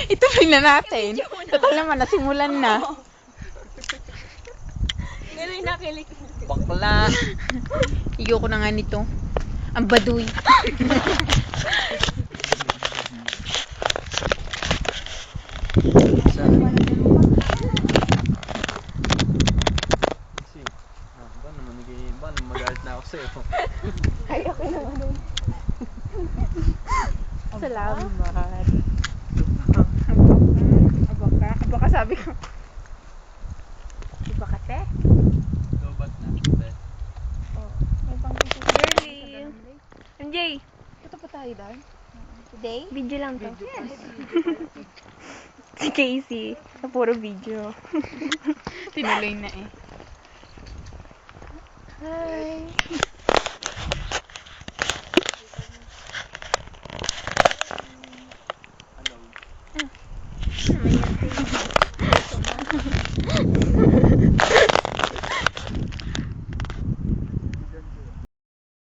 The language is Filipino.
Ituloy na natin. Total naman, nasimulan na. Niloy nakilig. Bakla. Ayoko na nga nito. Ang baduy. Isa. Kasi, ba naman magalit na ako sa'yo. Ay, okay naman nun. Salamat. Abaka sabi ko. Abaka te? Lobat na. Hindi. May pang-picture. Girly. MJ, Ito pa tayo doon? Today? video lang to. Yes. Si Casey, na puro video. Tinuloy na eh. Hi. Hello.